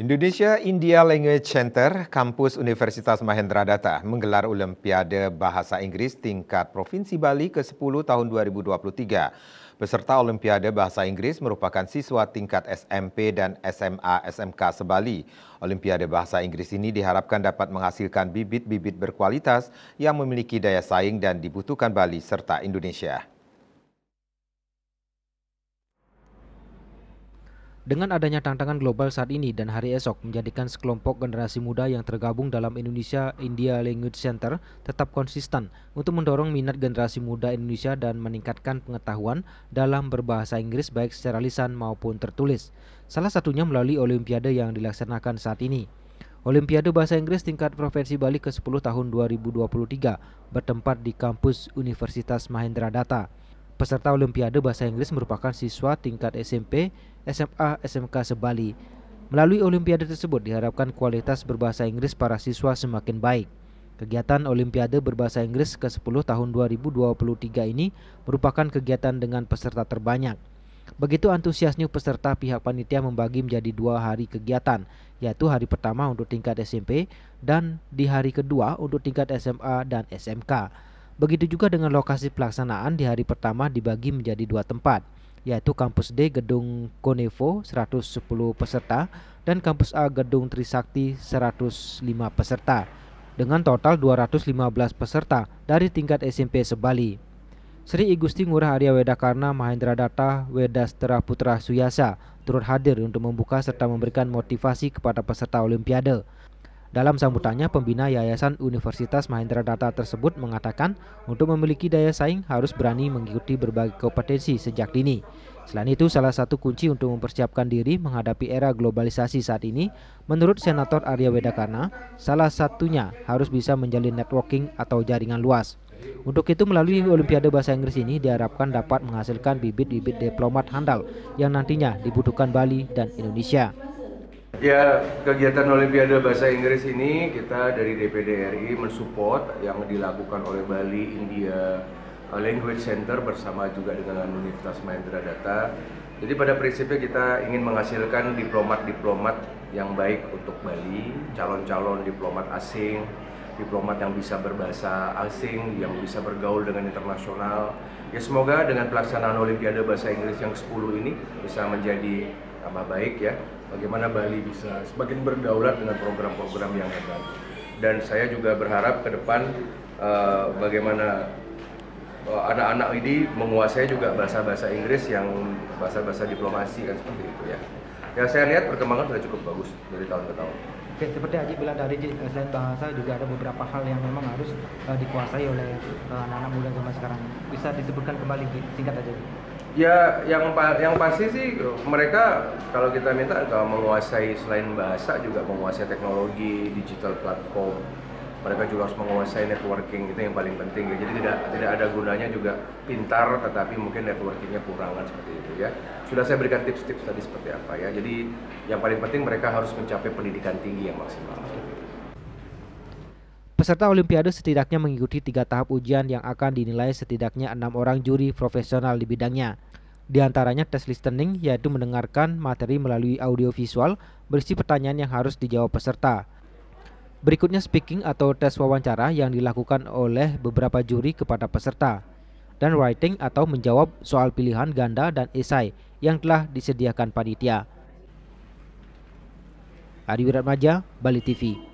Indonesia India Language Center, kampus Universitas Mahendradatta menggelar Olimpiade Bahasa Inggris tingkat Provinsi Bali ke-10 tahun 2023. Peserta Olimpiade Bahasa Inggris merupakan siswa tingkat SMP dan SMA SMK se-Bali. Olimpiade Bahasa Inggris ini diharapkan dapat menghasilkan bibit-bibit berkualitas yang memiliki daya saing dan dibutuhkan Bali serta Indonesia. Dengan adanya tantangan global saat ini dan hari esok menjadikan sekelompok generasi muda yang tergabung dalam Indonesia India Language Center tetap konsisten untuk mendorong minat generasi muda Indonesia dan meningkatkan pengetahuan dalam berbahasa Inggris baik secara lisan maupun tertulis. Salah satunya melalui Olimpiade yang dilaksanakan saat ini. Olimpiade Bahasa Inggris tingkat Provinsi Bali ke-10 tahun 2023 bertempat di kampus Universitas Mahendradatta. Peserta Olimpiade Bahasa Inggris merupakan siswa tingkat SMP, SMA, SMK se-Bali. Melalui Olimpiade tersebut diharapkan kualitas berbahasa Inggris para siswa semakin baik. Kegiatan Olimpiade Berbahasa Inggris ke-10 tahun 2023 ini merupakan kegiatan dengan peserta terbanyak. Begitu antusiasnya peserta, pihak panitia membagi menjadi 2 hari kegiatan, yaitu hari pertama untuk tingkat SMP dan di hari kedua untuk tingkat SMA dan SMK. Begitu juga dengan lokasi pelaksanaan, di hari pertama dibagi menjadi 2 tempat, yaitu Kampus D Gedung Konevo 110 peserta dan Kampus A Gedung Trisakti 105 peserta dengan total 215 peserta dari tingkat SMP se-Bali. Sri Igusti Ngurah Arya Wedakarna Mahendradatta Wedastera Putra Suyasa turut hadir untuk membuka serta memberikan motivasi kepada peserta Olimpiade. Dalam sambutannya, pembina Yayasan Universitas Mahendradatta tersebut mengatakan untuk memiliki daya saing harus berani mengikuti berbagai kompetensi sejak dini. Selain itu, salah satu kunci untuk mempersiapkan diri menghadapi era globalisasi saat ini, menurut Senator Arya Wedakarna, salah satunya harus bisa menjalin networking atau jaringan luas. Untuk itu, melalui Olimpiade Bahasa Inggris ini diharapkan dapat menghasilkan bibit-bibit diplomat handal yang nantinya dibutuhkan Bali dan Indonesia. Ya, kegiatan Olimpiade Bahasa Inggris ini kita dari DPD RI mensupport yang dilakukan oleh Bali India Language Center bersama juga dengan Universitas Mahendradatta. Jadi pada prinsipnya kita ingin menghasilkan diplomat-diplomat yang baik untuk Bali, calon-calon diplomat asing, diplomat yang bisa berbahasa asing, yang bisa bergaul dengan internasional. Ya semoga dengan pelaksanaan Olimpiade Bahasa Inggris yang ke-10 ini bisa menjadi tambah baik ya. Bagaimana Bali bisa semakin berdaulat dengan program-program yang hebat. Dan saya juga berharap ke depan bagaimana anak-anak ini menguasai juga bahasa-bahasa Inggris yang bahasa-bahasa diplomasi kan seperti itu ya. Ya saya lihat perkembangan sudah cukup bagus dari tahun ke tahun. Oke, seperti Haji bilang tadi, selain bahasa juga ada beberapa hal yang memang harus dikuasai oleh anak-anak muda zaman sekarang. Bisa disebutkan kembali singkat aja. Ya, yang pasti sih mereka kalau kita minta kalau menguasai selain bahasa juga menguasai teknologi, digital platform. Mereka juga harus menguasai networking, itu yang paling penting ya. Jadi tidak ada gunanya juga pintar tetapi mungkin networkingnya kurang kan seperti itu ya. Sudah saya berikan tips-tips tadi seperti apa ya. Jadi yang paling penting mereka harus mencapai pendidikan tinggi yang maksimal. Peserta Olimpiade setidaknya mengikuti 3 tahap ujian yang akan dinilai setidaknya 6 orang juri profesional di bidangnya. Di antaranya tes listening, yaitu mendengarkan materi melalui audio visual berisi pertanyaan yang harus dijawab peserta. Berikutnya speaking atau tes wawancara yang dilakukan oleh beberapa juri kepada peserta. Dan writing atau menjawab soal pilihan ganda dan esai yang telah disediakan panitia. Adi Wiratmaja, Bali TV.